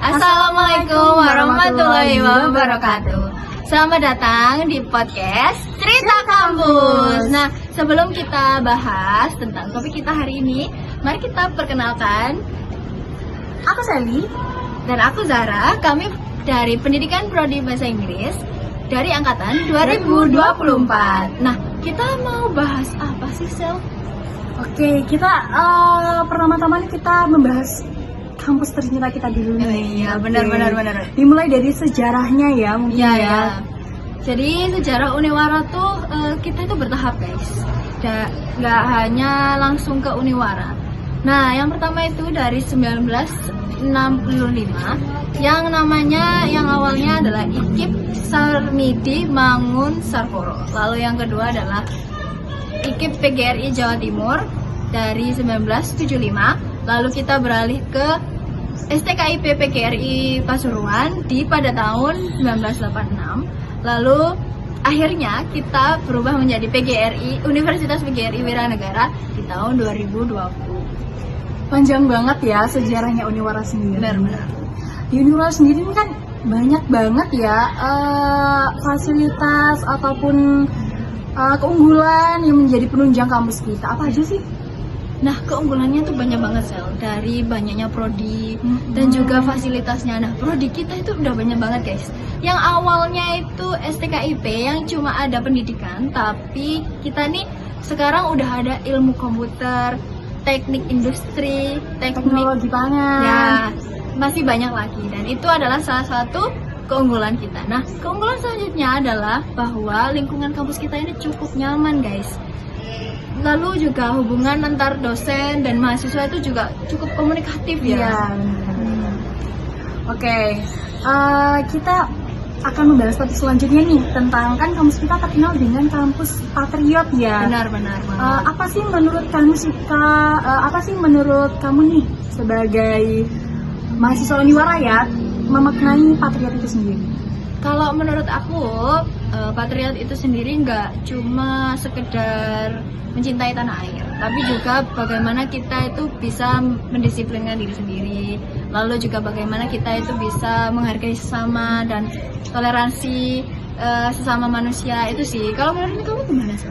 Assalamualaikum warahmatullahi wabarakatuh. Selamat datang di podcast Cerita Kampus. Nah, sebelum kita bahas tentang topik kita hari ini, mari kita perkenalkan. Aku Sally dan aku Zara. Kami dari Pendidikan Prodi Bahasa Inggris dari angkatan 2024. Nah, kita mau bahas apa sih, Sel? Oke, kita pertama-tama kita membahas kampus tercinta kita dulu. Iya, benar. Dimulai dari sejarahnya ya, mungkin ya. Jadi sejarah Uniwara tuh kita itu bertahap, guys. Nggak hanya langsung ke Uniwara. Nah, yang pertama itu dari 1965 yang awalnya adalah IKIP Sarmidi Mangun Sarporo. Lalu yang kedua adalah IKIP PGRI Jawa Timur dari 1975. Lalu kita beralih ke STKIP PGRI Pasuruan pada tahun 1986. Lalu akhirnya kita berubah menjadi PGRI Universitas PGRI Wiranegara di tahun 2020. Panjang banget ya sejarahnya Uniwara sendiri. Benar. Di Uniwara sendiri ini kan banyak banget ya fasilitas ataupun keunggulan yang menjadi penunjang kampus kita. Apa aja sih? Nah, keunggulannya tuh banyak banget, Sel. Dari banyaknya prodi dan juga fasilitasnya. Nah, prodi kita itu udah banyak banget, guys. Yang awalnya itu STKIP yang cuma ada pendidikan, tapi kita nih sekarang udah ada ilmu komputer, teknik industri, Teknologi pangan. Ya, masih banyak lagi. Dan itu adalah salah satu keunggulan kita. Nah, keunggulan selanjutnya adalah bahwa lingkungan kampus kita ini cukup nyaman, guys. Lalu juga hubungan antar dosen dan mahasiswa itu juga cukup komunikatif ya. Iya. Oke, kita akan membahas topik selanjutnya nih tentang kan kampus kita terkenal dengan kampus patriot ya. Benar. Apa sih menurut kamu nih sebagai mahasiswa Uniwara ya memaknai patriot itu sendiri? Kalau menurut aku, patriot itu sendiri nggak cuma sekedar mencintai tanah air, tapi juga bagaimana kita itu bisa mendisiplinkan diri sendiri, lalu juga bagaimana kita itu bisa menghargai sesama dan toleransi sesama manusia itu sih. Kalau menurut kamu gimana sih?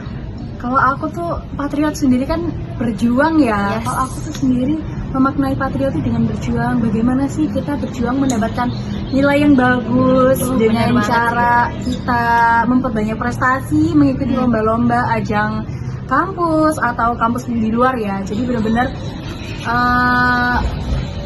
Kalau aku tuh patriot sendiri kan berjuang ya. Yes. Kalau aku tuh sendiri memaknai patriot itu dengan berjuang. Bagaimana sih kita berjuang mendapatkan nilai yang bagus dengan cara kita memperbanyak prestasi, mengikuti lomba-lomba ajang kampus atau kampus di luar ya. Jadi benar-benar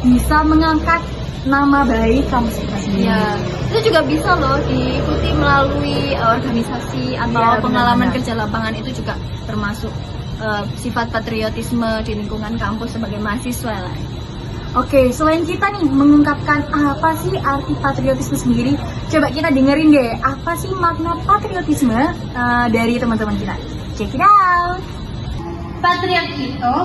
bisa mengangkat nama baik kampus kita sendiri. Ya, itu juga bisa loh diikuti melalui organisasi atau pengalaman kerja lapangan. Itu juga termasuk sifat patriotisme di lingkungan kampus sebagai mahasiswa lah. Oke, selain kita nih mengungkapkan apa sih arti patriotisme sendiri, coba kita dengerin deh apa sih makna patriotisme dari teman-teman kita. Check it out. Patriot itu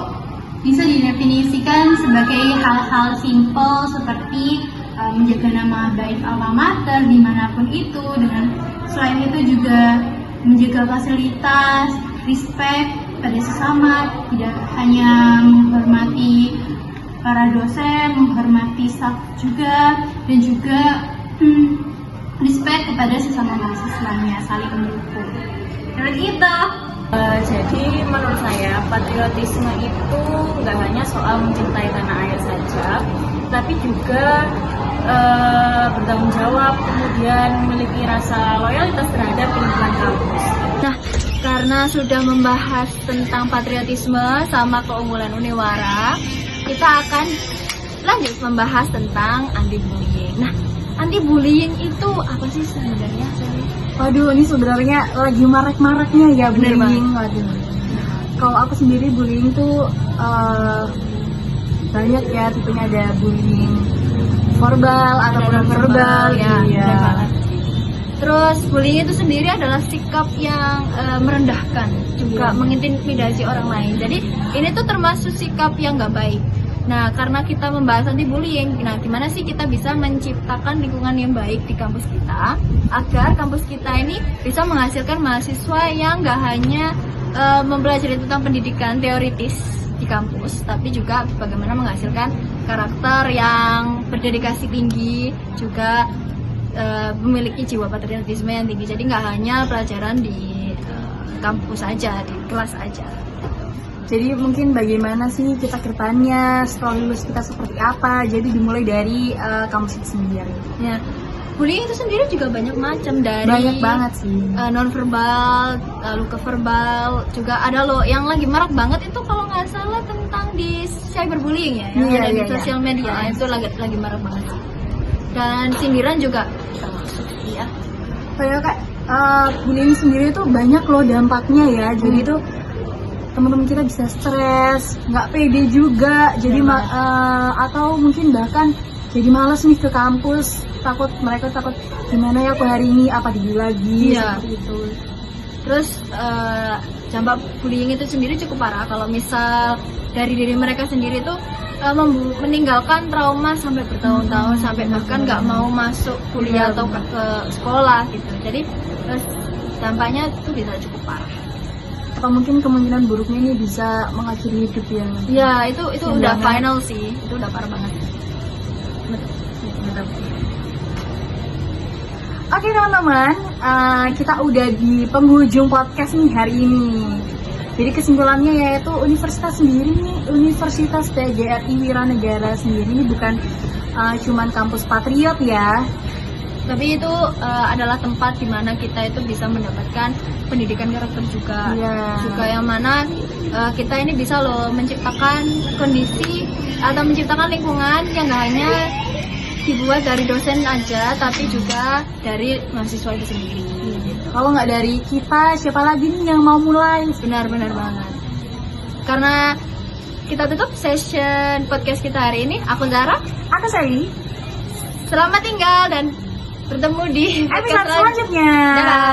bisa didefinisikan sebagai hal-hal simpel seperti menjaga nama baik alma mater dimanapun itu, dengan selain itu juga menjaga fasilitas, respect pada sesama, tidak hanya menghormati para dosen, menghormati staff juga, dan juga respect kepada sesama mahasiswanya, saling mendukung. Menurut kita jadi menurut saya patriotisme itu nggak hanya soal mencintai tanah air saja, tapi juga bertanggung jawab, kemudian memiliki rasa loyalitas terhadap lingkungan kampus. Nah, karena sudah membahas tentang patriotisme sama keunggulan Uniwara, kita akan lanjut membahas tentang anti bullying. Nah, anti bullying itu apa sih sebenarnya? Waduh, ini sebenarnya lagi marak-maraknya ya bullying. Waduh. Kalau aku sendiri bullying tuh banyak ya, tipenya ada bullying verbal ataupun verbal ya. Iya. Terus bullying itu sendiri adalah sikap yang merendahkan, juga mengintimidasi orang lain. Jadi ini tuh termasuk sikap yang nggak baik. Nah, karena kita membahas anti bullying, nah gimana sih kita bisa menciptakan lingkungan yang baik di kampus kita agar kampus kita ini bisa menghasilkan mahasiswa yang nggak hanya mempelajari tentang pendidikan teoritis di kampus, tapi juga bagaimana menghasilkan karakter yang berdedikasi tinggi, juga memiliki jiwa patriotisme yang tinggi. Jadi nggak hanya pelajaran di kampus saja, di kelas saja. Jadi mungkin bagaimana sih kita kedepannya setelah lulus kita seperti apa? Jadi dimulai dari kampus itu sendiri. Ya, bullying itu sendiri juga banyak macam, dari Banyak banget sih. non-verbal, lalu ke verbal, juga ada loh yang lagi marak banget itu kalau nggak salah tentang di cyberbullying ya, yang Iya, ada di iya, sosial media, itu lagi marak banget sih. Dan sindiran juga termasuk ya. Kayak bullying sendiri tuh banyak loh dampaknya ya. Jadi tuh teman-teman kita bisa stres, nggak pede juga. Jadi atau mungkin bahkan jadi malas nih ke kampus, mereka takut gimana ya aku hari ini, apa dibully lagi, Iya. seperti itu. Terus dampak bullying itu sendiri cukup parah kalau misal dari diri mereka sendiri tuh meninggalkan trauma sampai bertahun-tahun, sampai bahkan nggak mau masuk kuliah atau ke sekolah gitu. Jadi dampaknya itu bisa cukup parah. Atau mungkin kemungkinan buruknya ini bisa mengakhiri hidup yang Ya itu udah banget. final sih, itu udah parah banget. Betul. Oke teman-teman, kita udah di penghujung podcast nih hari ini. Jadi kesimpulannya yaitu Universitas PGRI Wiranegara sendiri ini bukan cuman kampus patriot ya. Tapi itu adalah tempat di mana kita itu bisa mendapatkan pendidikan karakter juga. Iya. Juga yang mana kita ini bisa loh menciptakan kondisi atau menciptakan lingkungan yang gak hanya dibuat dari dosen aja, tapi juga dari mahasiswa itu sendiri. Kalau nggak dari kita, siapa lagi nih yang mau mulai? Benar-benar banget. Karena kita tutup session podcast kita hari ini. Aku Zara. Aku Sally. Selamat tinggal dan bertemu di Episode selanjutnya. Dadah.